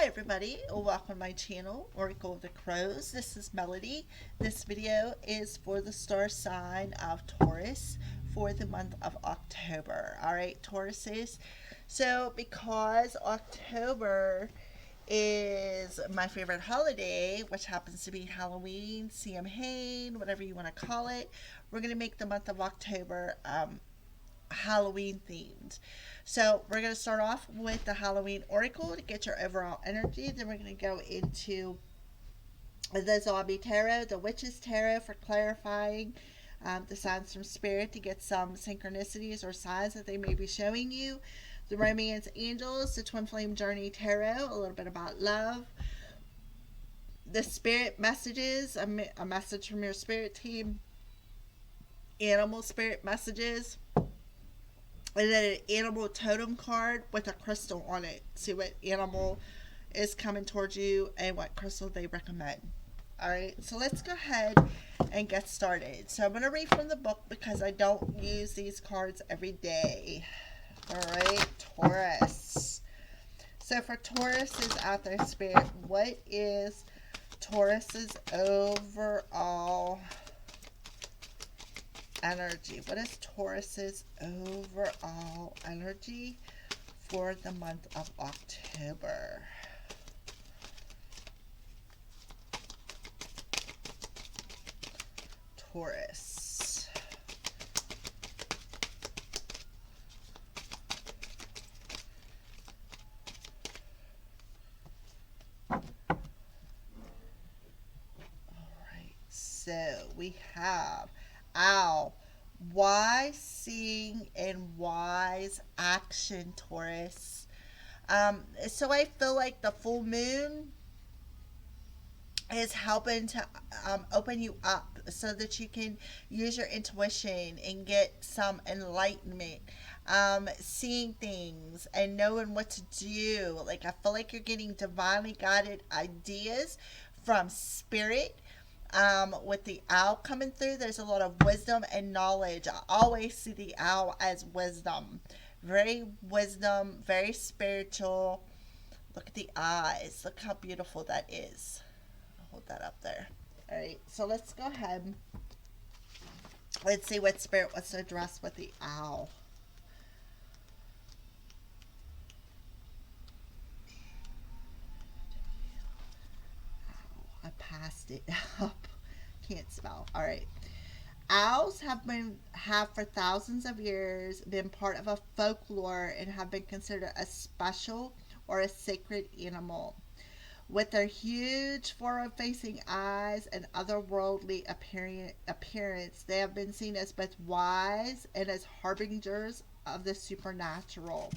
Hi everybody, welcome to my channel, Oracle of the Crows. This is Melody. This video is for the star sign of Taurus for the month of October. Alright, Tauruses. So because October is my favorite holiday, which happens to be Halloween, Samhain, whatever you want to call it, we're going to make the month of October Halloween themed. So we're going to start off with the Halloween Oracle to get your overall energy. Then we're going to go into the Zombie Tarot, the Witch's Tarot for clarifying the signs from Spirit to get some synchronicities or signs that they may be showing you. The Romance Angels, the Twin Flame Journey Tarot, a little bit about love. The Spirit Messages, a message from your Spirit team. Animal Spirit Messages. And then an animal totem card with a crystal on it. See what animal is coming towards you and what crystal they recommend. Alright, so let's go ahead and get started. So I'm going to read from the book because I don't use these cards every day. Alright, Taurus. So for Tauruses out there, Spirit, what is Taurus's overall energy? What is Taurus's overall energy for the month of October? Taurus. Alright, so we have Owl. Wise seeing and wise action, Taurus. So I feel like the full moon is helping to open you up so that you can use your intuition and get some enlightenment. Seeing things and knowing what to do. Like, I feel like you're getting divinely guided ideas from Spirit. With the owl coming through, there's a lot of wisdom and knowledge. I always see the owl as wisdom. Wisdom, very spiritual. Look at the eyes. Look how beautiful that is. I'll hold that up there. Alright, so let's go ahead. Let's see what Spirit wants to address with the owl. I passed it up. Can't spell. All right. Owls have for thousands of years been part of a folklore and have been considered a special or a sacred animal. With their huge forward-facing eyes and otherworldly appearance, they have been seen as both wise and as harbingers of the supernatural.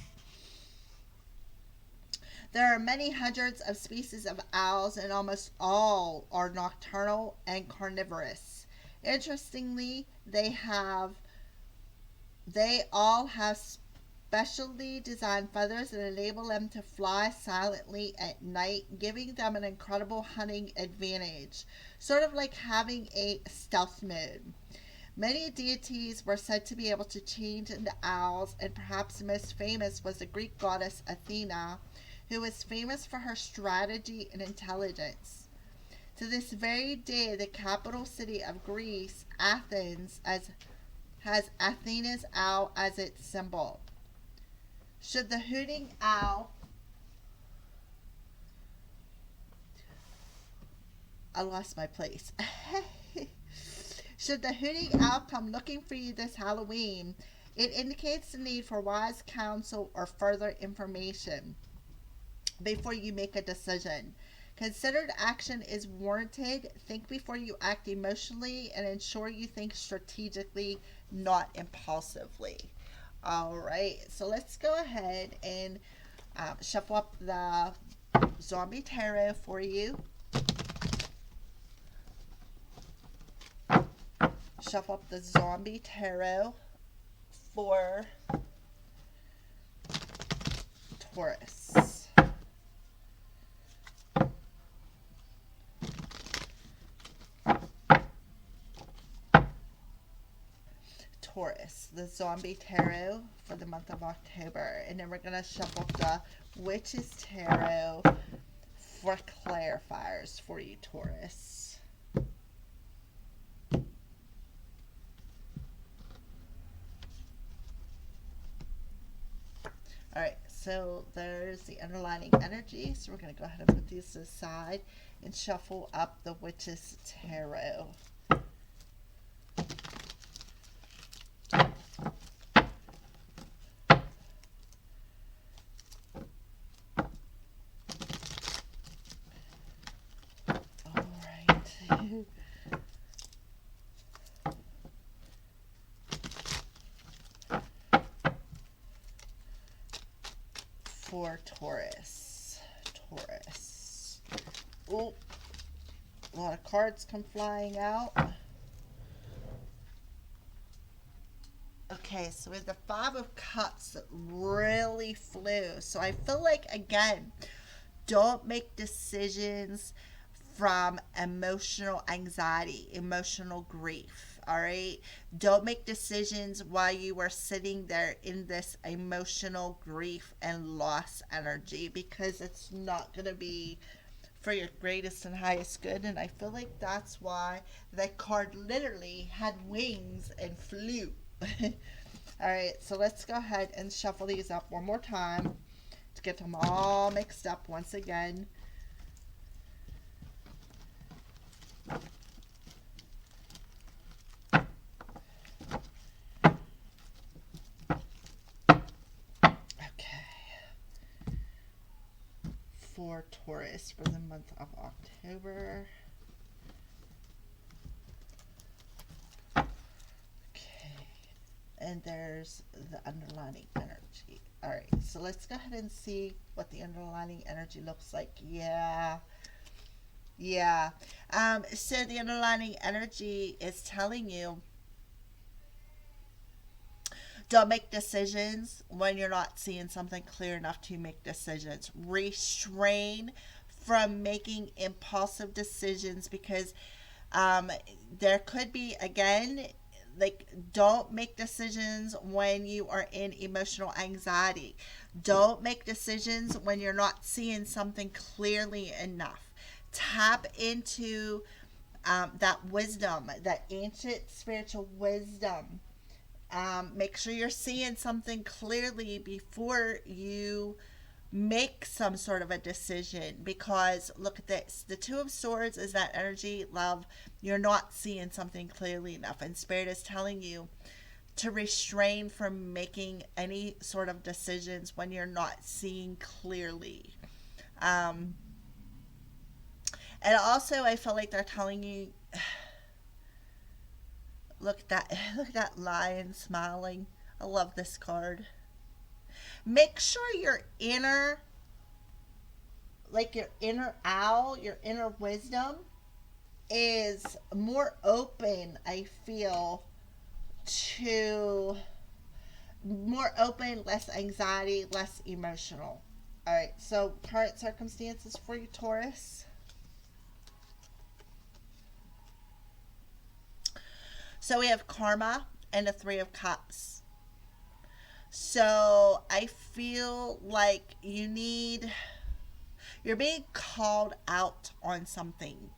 There are many hundreds of species of owls, and almost all are nocturnal and carnivorous. Interestingly, they all have specially designed feathers that enable them to fly silently at night, giving them an incredible hunting advantage, sort of like having a stealth mode. Many deities were said to be able to change into owls, and perhaps the most famous was the Greek goddess Athena, who was famous for her strategy and intelligence. To this very day, the capital city of Greece, Athens, has Athena's owl as its symbol. Should the hooting owl... I lost my place. Should the hooting owl come looking for you this Halloween, it indicates the need for wise counsel or further information before you make a decision. Considered action is warranted. Think before you act emotionally and ensure you think strategically, not impulsively. Alright, so let's go ahead and shuffle up the Zombie Tarot for you. Shuffle up the Zombie Tarot for Taurus. Taurus, the Zombie Tarot for the month of October. And then we're going to shuffle the Witch's Tarot for clarifiers for you, Taurus. Alright, so there's the underlining energy. So we're going to go ahead and put these aside and shuffle up the Witch's Tarot. Alright. For Taurus. Oh, a lot of cards come flying out. Okay, so we have the Five of Cups that really flew. So I feel like, again, don't make decisions from emotional anxiety, emotional grief. All right. Don't make decisions while you are sitting there in this emotional grief and loss energy, because it's not going to be for your greatest and highest good. And I feel like that's why that card literally had wings and flew. All right. So let's go ahead and shuffle these up one more time to get them all mixed up once again. For Taurus for the month of October. Okay. And there's the underlining energy. Alright, so let's go ahead and see what the underlining energy looks like. Yeah. So the underlining energy is telling you, don't make decisions when you're not seeing something clear enough to make decisions. Restrain from making impulsive decisions, because there could be, again, like, don't make decisions when you are in emotional anxiety. Don't make decisions when you're not seeing something clearly enough. Tap into that wisdom, that ancient spiritual wisdom. Make sure you're seeing something clearly before you make some sort of a decision, because look at this. The Two of Swords is that energy, love. You're not seeing something clearly enough, and Spirit is telling you to restrain from making any sort of decisions when you're not seeing clearly. And also, I feel like they're telling you, look at that lion smiling. I love this card. Make sure your inner owl, your inner wisdom is more open, I feel, to more open, less anxiety, less emotional. All right, so current circumstances for you, Taurus. So we have Karma and the Three of Cups. So I feel like you're being called out on something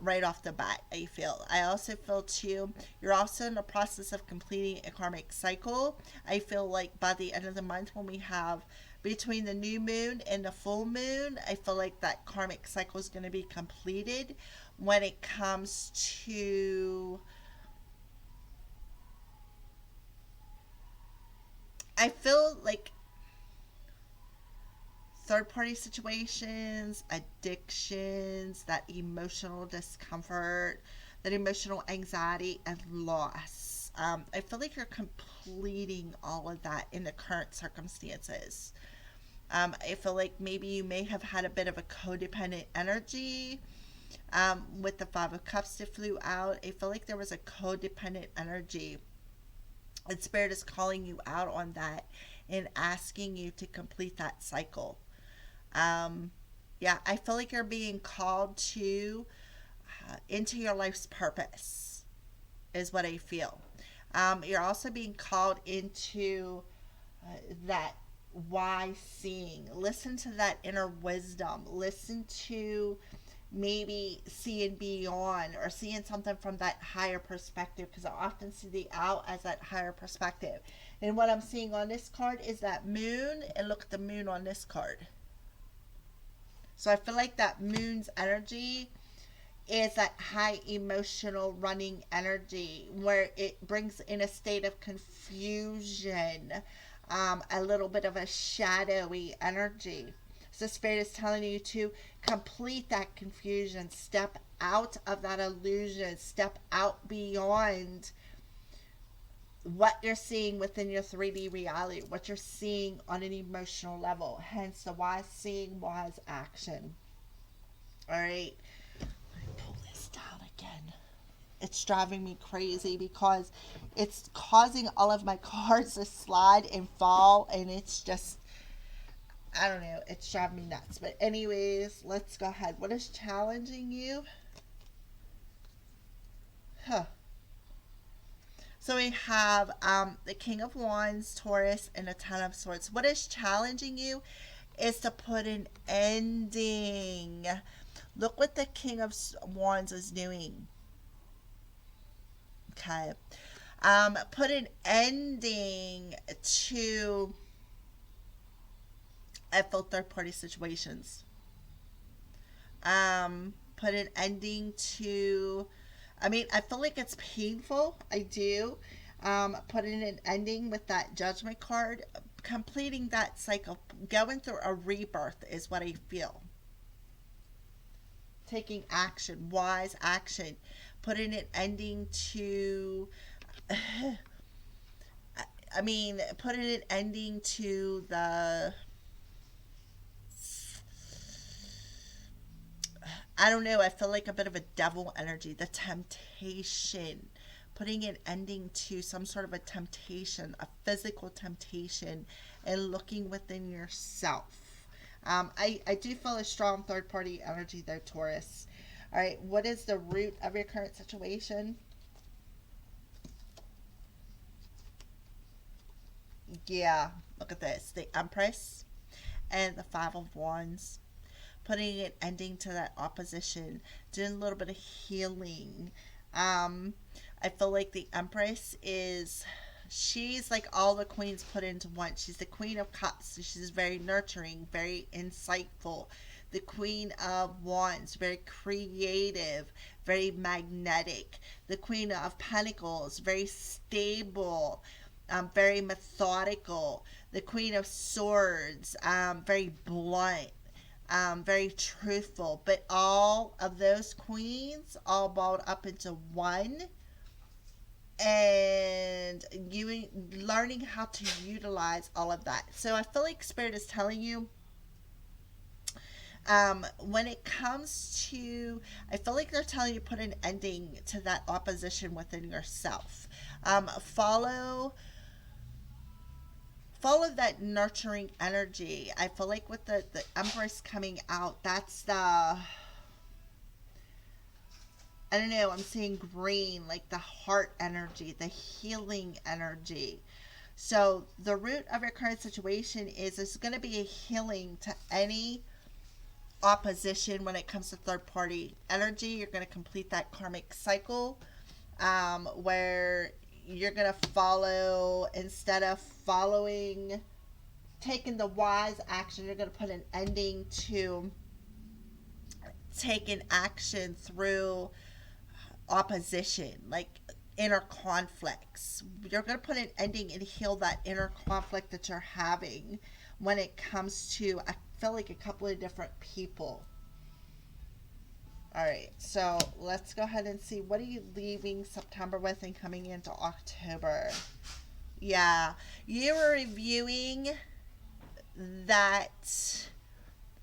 right off the bat, I feel. I also feel too, you're also in the process of completing a karmic cycle. I feel like by the end of the month, when we have between the new moon and the full moon, I feel like that karmic cycle is going to be completed when it comes to, I feel like, third party situations, addictions, that emotional discomfort, that emotional anxiety and loss. I feel like you're completing all of that in the current circumstances. I feel like maybe you may have had a bit of a codependent energy with the Five of Cups that flew out. I feel like there was a codependent energy, and Spirit is calling you out on that and asking you to complete that cycle. I feel like you're being called to into your life's purpose, is what I feel. You're also being called into that wise seeing. Listen to that inner wisdom. Listen to maybe seeing beyond or seeing something from that higher perspective, because I often see the owl as that higher perspective. And what I'm seeing on this card is that moon, and look at the moon on this card. So I feel like that moon's energy is that high emotional running energy where it brings in a state of confusion, a little bit of a shadowy energy. So Spirit is telling you to complete that confusion, step out of that illusion, step out beyond what you're seeing within your 3D reality, what you're seeing on an emotional level. Hence the wise seeing, wise action. All right. Let me pull this down again. It's driving me crazy because it's causing all of my cards to slide and fall, and it's just, I don't know, it's driving me nuts. But anyways, let's go ahead. What is challenging you? So we have the King of Wands, Taurus, and the Ten of Swords. What is challenging you is to put an ending. Look what the King of Wands is doing. Okay. Put an ending to, I feel, third-party situations. Put an ending to, I mean, I feel like it's painful. I do. Putting an ending with that Judgment card, completing that cycle, going through a rebirth is what I feel. Taking action, wise action, putting an ending to, I mean, putting an ending to the, I don't know, I feel like a bit of a devil energy, the temptation, putting an ending to some sort of a temptation, a physical temptation, and looking within yourself. I do feel a strong third party energy though, Taurus. All right, what is the root of your current situation? Yeah, look at this. The Empress and the Five of Wands. Putting an ending to that opposition, doing a little bit of healing. I feel like the Empress is, she's like all the queens put into one. She's the Queen of Cups. She's very nurturing, very insightful. The Queen of Wands, very creative, very magnetic. The Queen of Pentacles, very stable, very methodical. The Queen of Swords, very blunt, very truthful. But all of those queens all balled up into one, and you learning how to utilize all of that. So I feel like Spirit is telling you, when it comes to, I feel like they're telling you put an ending to that opposition within yourself. Follow that nurturing energy. I feel like with the Empress coming out, that's the, I don't know, I'm seeing green, like the heart energy, the healing energy. So the root of your current situation is there's going to be a healing to any opposition when it comes to third party energy. You're going to complete that karmic cycle, where you're going to follow, instead of following, taking the wise action, you're going to put an ending to taking action through opposition, like inner conflicts. You're going to put an ending and heal that inner conflict that you're having when it comes to, I feel like, a couple of different people. All right, so let's go ahead and see, what are you leaving September with and coming into October? Yeah, you were reviewing that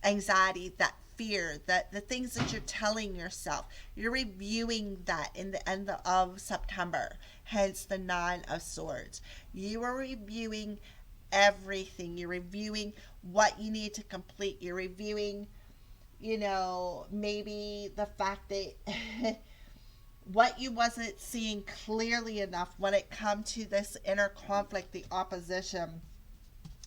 anxiety, that fear, that the things that you're telling yourself. You're reviewing that in the end of September, hence the Nine of Swords. You are reviewing everything. You're reviewing what you need to complete. You're reviewing, you know, maybe the fact that what you wasn't seeing clearly enough when it come to this inner conflict, the opposition.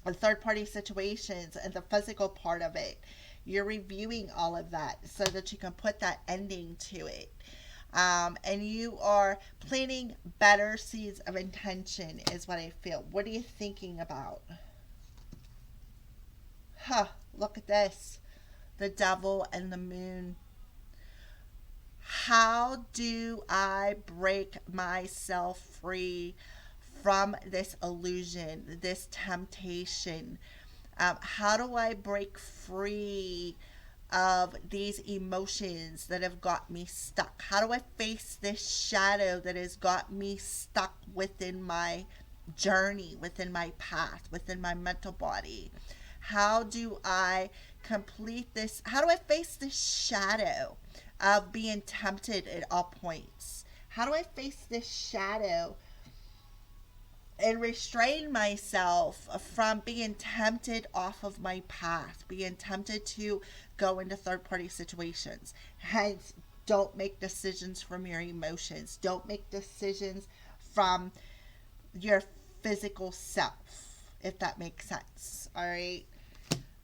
and third party situations and the physical part of it. You're reviewing all of that so that you can put that ending to it. And you are planting better seeds of intention, is what I feel. What are you thinking about? Huh, look at this. The devil and the moon. How do I break myself free from this illusion, this temptation? How do I break free of these emotions that have got me stuck? How do I face this shadow that has got me stuck within my journey, within my path, within my mental body? How do I complete this? How do I face this shadow of being tempted at all points? How do I face this shadow and restrain myself from being tempted off of my path, being tempted to go into third party situations? Hence, don't make decisions from your emotions. Don't make decisions from your physical self, if that makes sense. All right.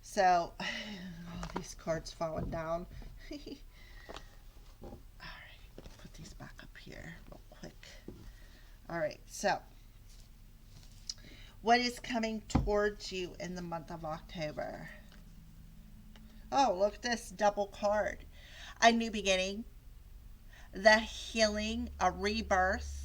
So, all these cards falling down. All right. Put these back up here real quick. All right. So, what is coming towards you in the month of October? Oh, look at this double card. A new beginning, the healing, a rebirth.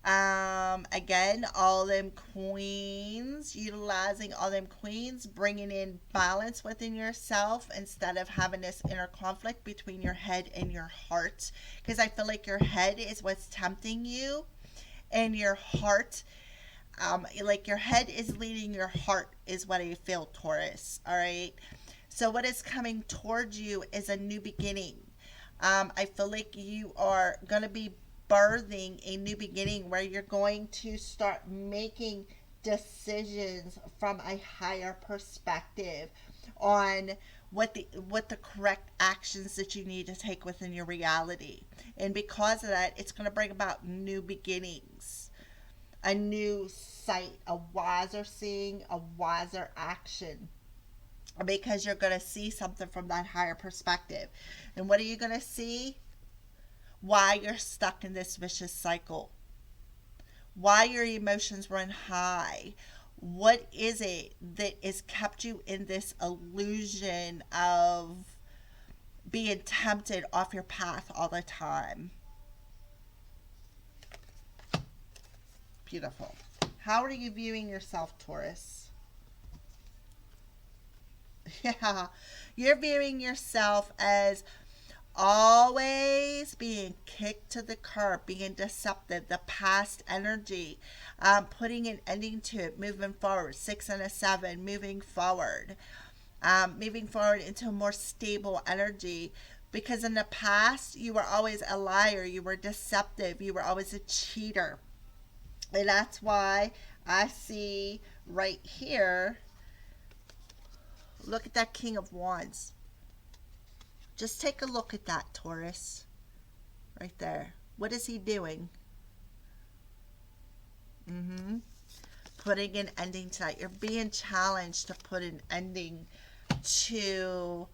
Again, all them queens, utilizing all them queens, bringing in balance within yourself instead of having this inner conflict between your head and your heart. Because I feel like your head is what's tempting you, and your heart, like your head is leading your heart, is what I feel, Taurus. All right. So what is coming towards you is a new beginning. I feel like you are going to be birthing a new beginning where you're going to start making decisions from a higher perspective on what the correct actions that you need to take within your reality. And because of that, it's going to bring about new beginnings, a new sight, a wiser seeing, a wiser action, because you're going to see something from that higher perspective. And what are you going to see? Why you're stuck in this vicious cycle, why your emotions run high. What is it that has kept you in this illusion of being tempted off your path all the time? Beautiful. How are you viewing yourself, Taurus? Yeah, you're viewing yourself as always being kicked to the curb, being deceptive, the past energy, putting an ending to it, moving forward. 6 and a 7, moving forward into a more stable energy. Because in the past, you were always a liar, you were deceptive, you were always a cheater. And that's why I see right here, look at that King of Wands. Just take a look at that, Taurus. Right there. What is he doing? Putting an ending to that. You're being challenged to put an ending to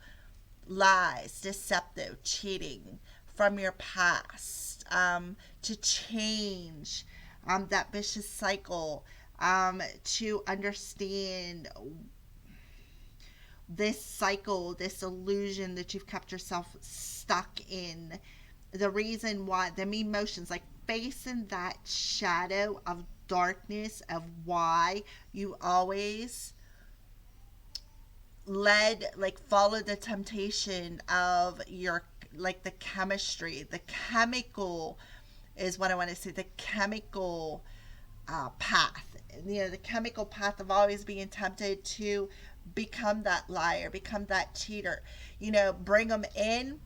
lies, deceptive, cheating from your past. To change that vicious cycle. To understand this cycle, this illusion that you've kept yourself stuck in. The reason why, the emotions, like facing that shadow of darkness of why you always followed the temptation of your, like the chemistry, the chemical is what I want to say, the chemical path. The chemical path of always being tempted to become that liar, become that cheater. Bring them in,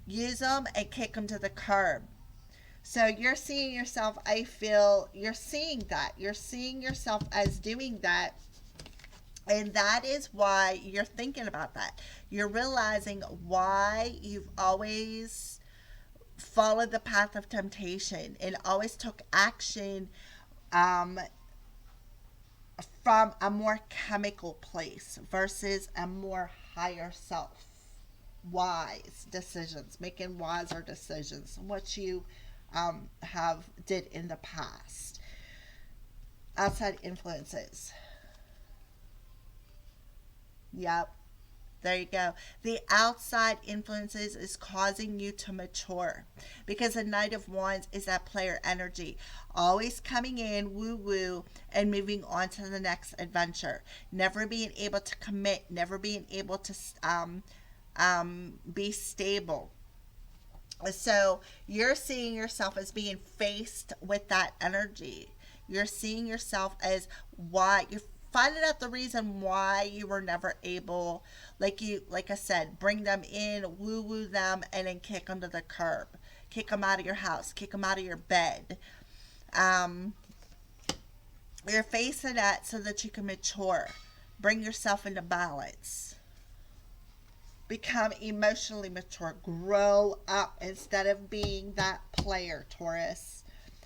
use them, and kick them to the curb. So you're seeing yourself, I feel, you're seeing that. You're seeing yourself as doing that. And that is why you're thinking about that. You're realizing why you've always followed the path of temptation and always took action from a more chemical place versus a more higher self. Wise decisions, making wiser decisions, what you have did in the past. Outside influences. Yep. There you go. The outside influences is causing you to mature because the Knight of Wands is that player energy, always coming in woo woo and moving on to the next adventure. Never being able to commit, never being able to be stable. So you're seeing yourself as being faced with that energy. You're seeing yourself as why you're finding out the reason why you were never able, like I said, bring them in, woo woo them, and then kick them to the curb, kick them out of your house, kick them out of your bed. Um, you're facing that so that you can mature, bring yourself into balance, become emotionally mature, grow up instead of being that player, Taurus.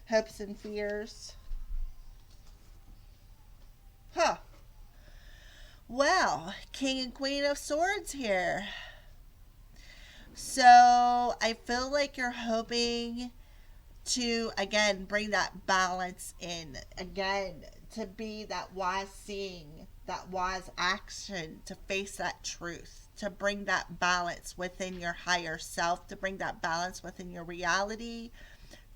Hopes and fears. Huh. Well, King and Queen of Swords here. So I feel like you're hoping to, again, bring that balance in. Again, to be that wise seeing, that wise action, to face that truth, to bring that balance within your higher self, to bring that balance within your reality,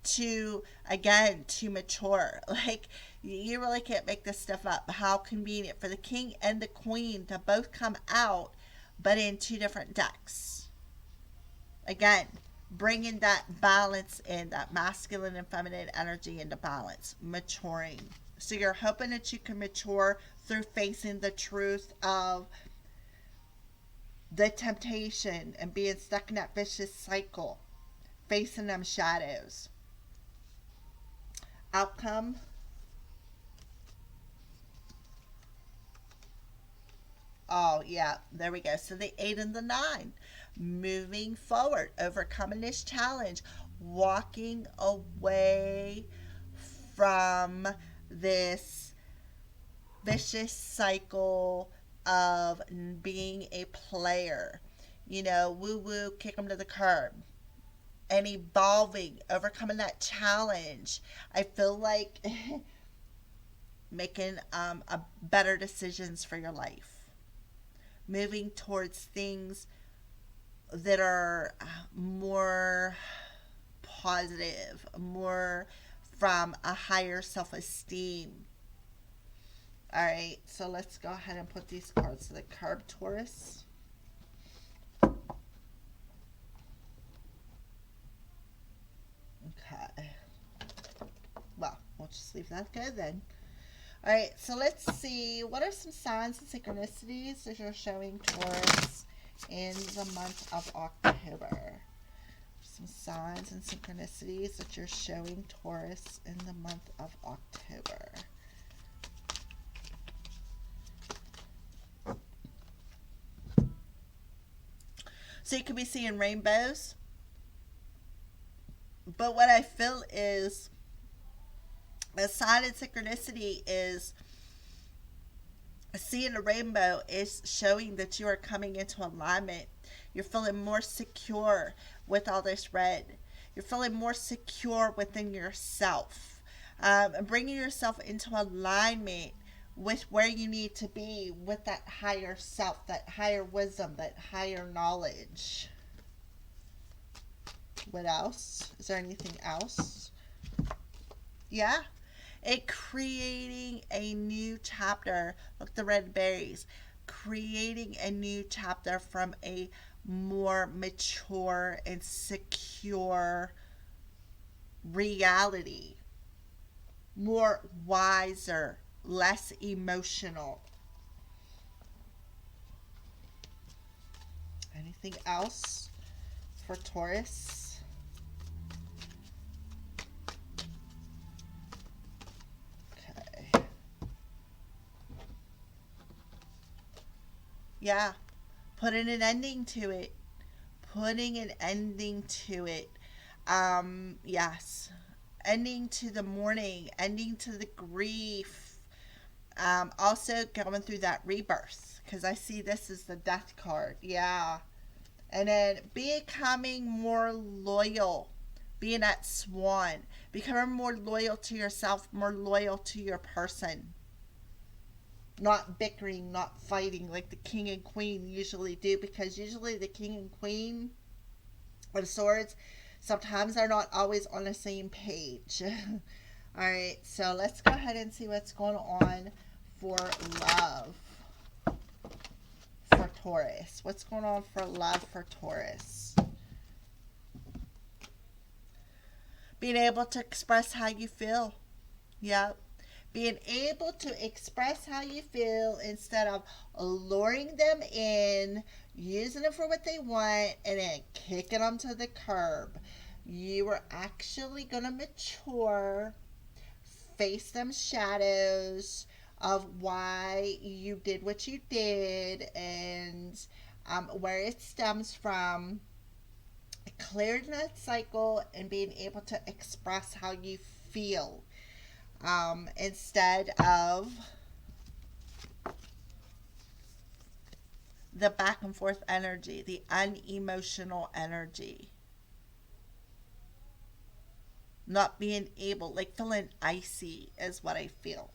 to, again, to mature. Like, you really can't make this stuff up. How convenient for the king and the queen to both come out, but in two different decks. Again, bringing that balance in, that masculine and feminine energy into balance, maturing. So you're hoping that you can mature through facing the truth of the temptation and being stuck in that vicious cycle, facing them shadows. Outcome. Oh, yeah, there we go. So the 8 and the 9. Moving forward, overcoming this challenge, walking away from this vicious cycle of being a player. You know, woo woo, kick them to the curb. And evolving, overcoming that challenge. I feel like making a better decisions for your life. Moving towards things that are more positive, more from a higher self esteem. All right, so let's go ahead and put these cards to the curb, Taurus. Okay. Well, we'll just leave that go then. All right, so let's see. What are some signs and synchronicities that you're showing Taurus in the month of October? Some signs and synchronicities that you're showing Taurus in the month of October. So you could be seeing rainbows. But what I feel is a sign and synchronicity is seeing a rainbow is showing that you are coming into alignment. You're feeling more secure with all this red. You're feeling more secure within yourself. And bringing yourself into alignment with where you need to be with that higher self, that higher wisdom, that higher knowledge. What else? Is there anything else? Yeah. It creating a new chapter. Look, the red berries. Creating a new chapter from a more mature and secure reality. More wiser, less emotional. Anything else for Taurus? Okay. Yeah. Putting an ending to it. Putting an ending to it. Yes. Ending to the mourning. Ending to the grief. Also going through that rebirth, because I see this as the death card. Yeah. And then becoming more loyal, being that swan, becoming more loyal to yourself, more loyal to your person. Not bickering, not fighting like the king and queen usually do, because usually the king and queen of swords sometimes are not always on the same page. All right, so let's go ahead and see what's going on for love for Taurus. What's going on for love for Taurus? Being able to express how you feel. Yep. Being able to express how you feel instead of luring them in, using them for what they want, and then kicking them to the curb. You are actually going to mature, face them shadows of why you did what you did, and where it stems from, clearing that cycle and being able to express how you feel, instead of the back and forth energy, the unemotional energy. Not being able, like feeling icy is what I feel.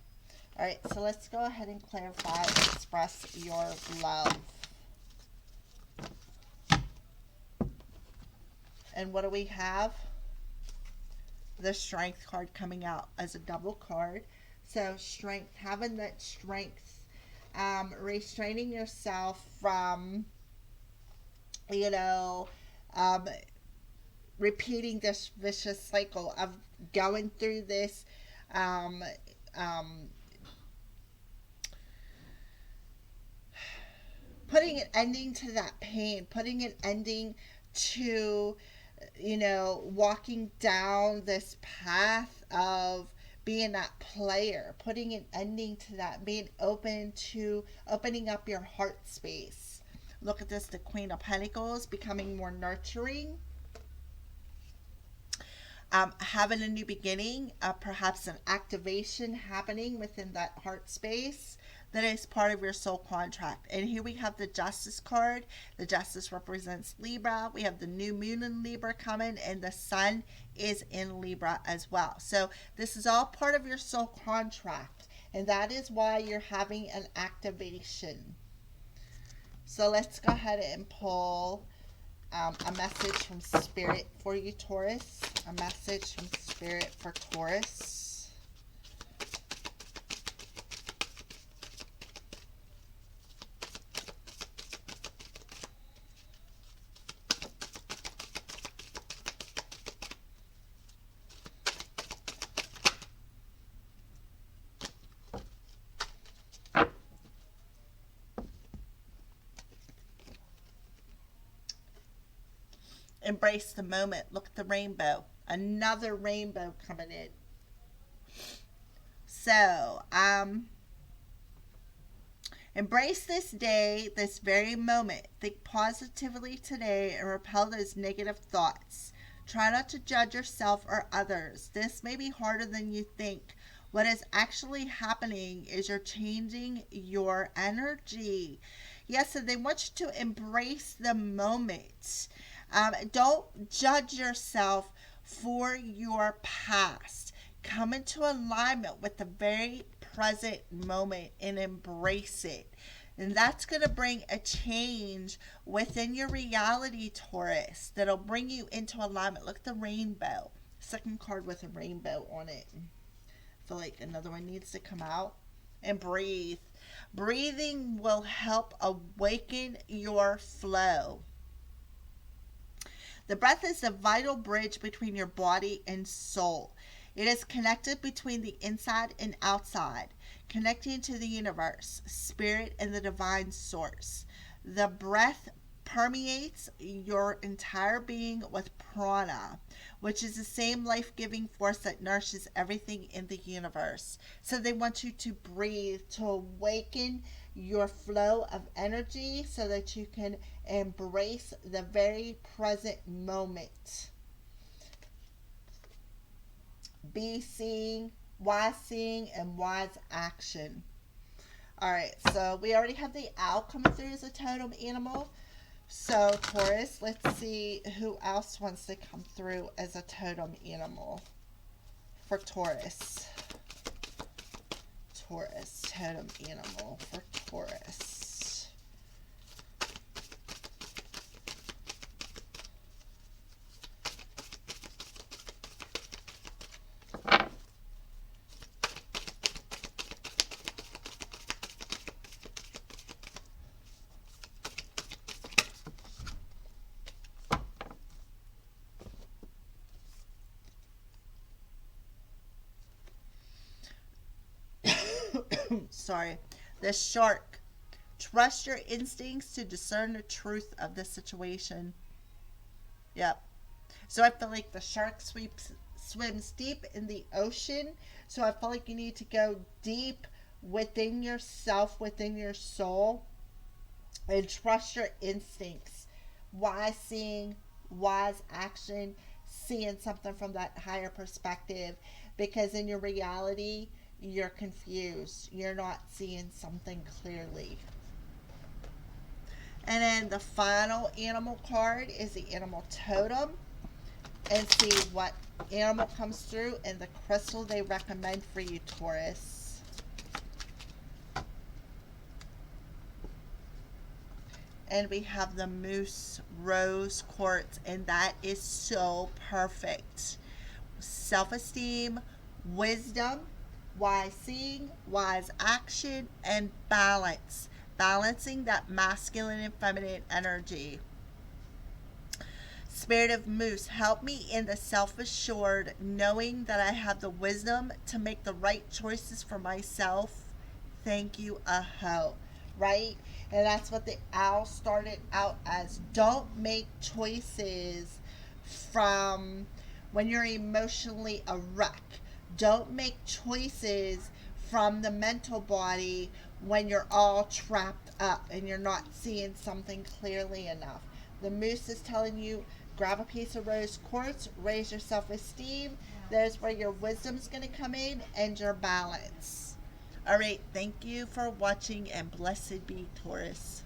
All right, so let's go ahead and clarify, express your love. And what do we have? The Strength card coming out as a double card. So strength, having that strength, restraining yourself from, you know, repeating this vicious cycle of going through this, putting an ending to that pain, putting an ending to, walking down this path of being that player, putting an ending to that, being open to opening up your heart space. Look at this, the Queen of Pentacles, becoming more nurturing, having a new beginning, perhaps an activation happening within that heart space that is part of your soul contract. And here we have the Justice card. The Justice represents Libra. We have the new moon in Libra coming, and the sun is in Libra as well. So this is all part of your soul contract, and that is why you're having an activation. So let's go ahead and pull a message from Spirit for you, Taurus. A message from Spirit for Taurus. Embrace the moment. Look at the rainbow. Another rainbow coming in. So, embrace this day, this very moment. Think positively today and repel those negative thoughts. Try not to judge yourself or others. This may be harder than you think. What is actually happening is you're changing your energy. Yes, so they want you to embrace the moment. Don't judge yourself for your past. Come into alignment with the very present moment and embrace it. And that's going to bring a change within your reality, Taurus, that'll bring you into alignment. Look at the rainbow. Second card with a rainbow on it. I feel like another one needs to come out. And breathe. Breathing will help awaken your flow. The breath is the vital bridge between your body and soul. It is connected between the inside and outside, connecting to the universe, spirit, and the divine source. The breath permeates your entire being with prana, which is the same life-giving force that nourishes everything in the universe. So they want you to breathe, to awaken your flow of energy so that you can embrace the very present moment. Be seeing, wise seeing, and wise action. All right, so we already have the owl coming through as a totem animal. So, Taurus, let's see who else wants to come through as a totem animal for Taurus. Taurus, totem animal for Taurus. Sorry. The shark. Trust your instincts to discern the truth of the situation. Yep. So I feel like the shark swims deep in the ocean. So I feel like you need to go deep within yourself, within your soul, and trust your instincts. Wise seeing, wise action, seeing something from that higher perspective. Because in your reality, you're confused. You're not seeing something clearly. And then the final animal card is the animal totem. And see what animal comes through and the crystal they recommend for you, Taurus. And we have the moose rose quartz, and that is so perfect. Self-esteem, wisdom, wise seeing, wise action, and balance. Balancing that masculine and feminine energy. Spirit of Moose, help me in the self-assured, knowing that I have the wisdom to make the right choices for myself. Thank you, Aho. Right? And that's what the owl started out as. Don't make choices from when you're emotionally a wreck. Don't make choices from the mental body when you're all trapped up and you're not seeing something clearly enough. The moose is telling you, grab a piece of rose quartz, raise your self-esteem. There's where your wisdom is going to come in and your balance. All right, thank you for watching, and blessed be Taurus.